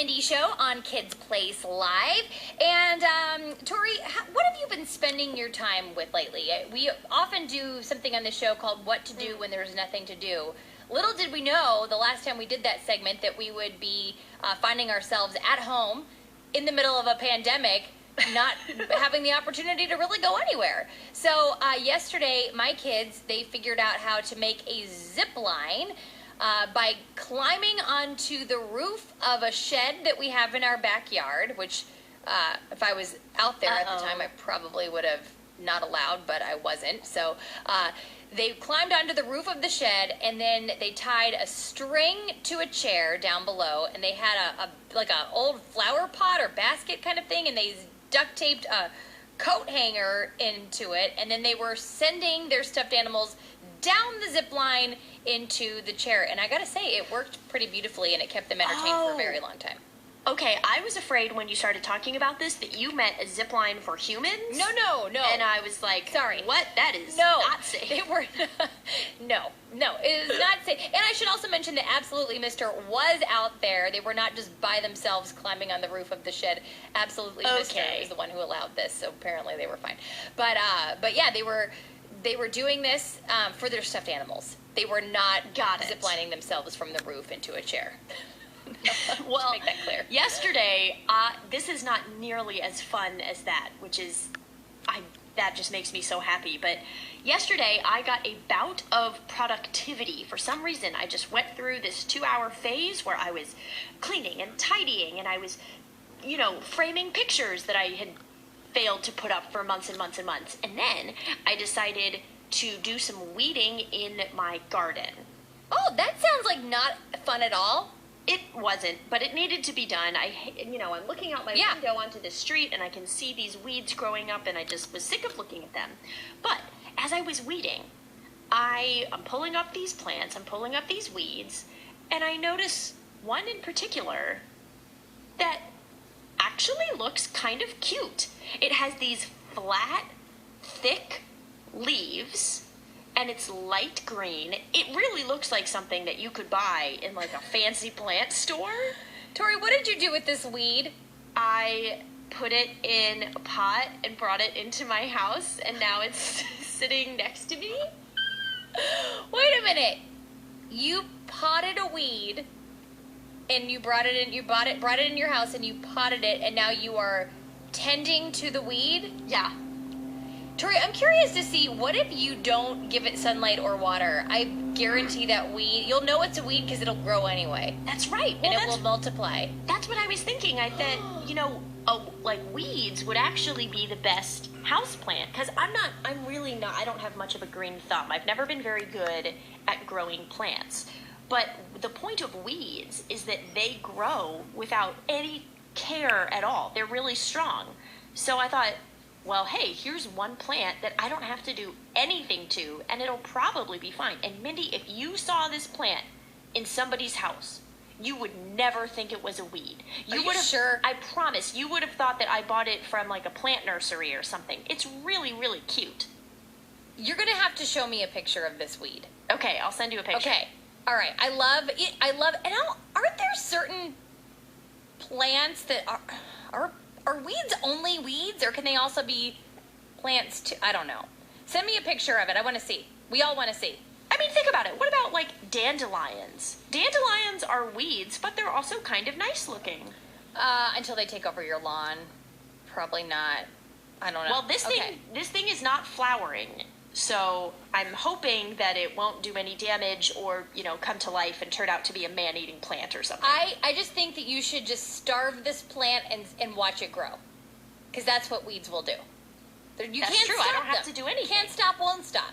Mindy Show on Kids Place Live. And Tori, what have you been spending your time with lately? We often do something on the show called What to Do When There's Nothing to Do. Little did we know the last time we did that segment that we would be finding ourselves at home in the middle of a pandemic, not having the opportunity to really go anywhere. So yesterday, my kids, they figured out how to make a zip line by climbing onto the roof of a shed that we have in our backyard, which if I was out there at the time, I probably would have not allowed, but I wasn't. So they climbed onto the roof of the shed, and then they tied a string to a chair down below, and they had like a old flower pot or basket kind of thing, and they duct taped a coat hanger into it, and then they were sending their stuffed animals down the zip line into the chair. And I gotta say, it worked pretty beautifully, and it kept them entertained for a very long time. Okay, I was afraid when you started talking about this that you meant a zip line for humans. No. And I was like, sorry, what? That is not safe. They were no, it is not safe. And I should also mention that absolutely Mr. was out there. They were not just by themselves climbing on the roof of the shed. Absolutely, Mr. is the one who allowed this, so apparently they were fine. But yeah, they were doing this for their stuffed animals. They were not ziplining themselves from the roof into a chair. Well, make that clear. Yesterday, this is not nearly as fun as that, which is, that just makes me so happy. But yesterday, I got a bout of productivity. For some reason, I just went through this 2-hour phase where I was cleaning and tidying, and I was, framing pictures that I had failed to put up for months and months and months. And then I decided to do some weeding in my garden. Oh, that sounds like not fun at all. It wasn't, but it needed to be done. I'm looking out my window onto the street, and I can see these weeds growing up, and I just was sick of looking at them. But as I was weeding, I'm pulling up these plants, I'm pulling up these weeds, and I notice one in particular that actually looks kind of cute. It has these flat, thick leaves, and it's light green. It really looks like something that you could buy in like a fancy plant store. Tori, what did you do with this weed? I put it in a pot and brought it into my house, and now it's sitting next to me. Wait a minute. You potted a weed, and you brought it in your house, and you potted it, and now you are tending to the weed? Yeah. Tori, I'm curious to see, what if you don't give it sunlight or water? I guarantee that you'll know it's a weed because it'll grow anyway. That's right. And it will multiply. That's what I was thinking. I thought, like weeds would actually be the best house plant, because I don't have much of a green thumb. I've never been very good at growing plants. But the point of weeds is that they grow without any care at all. They're really strong. So I thought, well, hey, here's one plant that I don't have to do anything to, and it'll probably be fine. And Mindy, if you saw this plant in somebody's house, you would never think it was a weed. Are you sure? I promise, you would have thought that I bought it from like a plant nursery or something. It's really, really cute. You're going to have to show me a picture of this weed. Okay, I'll send you a picture. Okay. All right. I love it. And aren't there certain plants that are weeds only weeds, or can they also be plants too? I don't know. Send me a picture of it. I want to see. We all want to see. I mean, think about it. What about like dandelions? Dandelions are weeds, but they're also kind of nice looking. Until they take over your lawn. Probably not. I don't know. Well, this thing is not flowering, so I'm hoping that it won't do any damage or, come to life and turn out to be a man-eating plant or something. I just think that you should just starve this plant and watch it grow, because that's what weeds will do. That's true. I don't have to do anything. Can't stop, won't stop.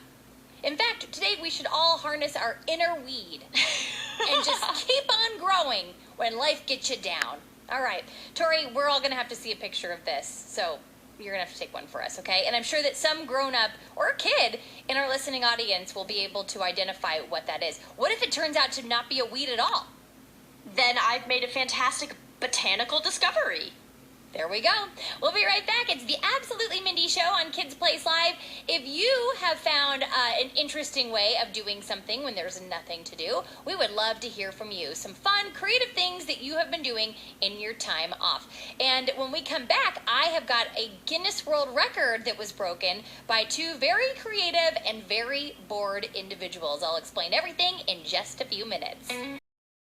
In fact, today we should all harness our inner weed and just keep on growing when life gets you down. All right. Tori, we're all going to have to see a picture of this, so you're going to have to take one for us, okay? And I'm sure that some grown-up or a kid in our listening audience will be able to identify what that is. What if it turns out to not be a weed at all? Then I've made a fantastic botanical discovery. There we go. We'll be right back. It's the Absolutely Mindy Show on Kids Place Live. If you have found an interesting way of doing something when there's nothing to do, we would love to hear from you. Some fun, creative things that you have been doing in your time off. And when we come back, I have got a Guinness World Record that was broken by two very creative and very bored individuals. I'll explain everything in just a few minutes.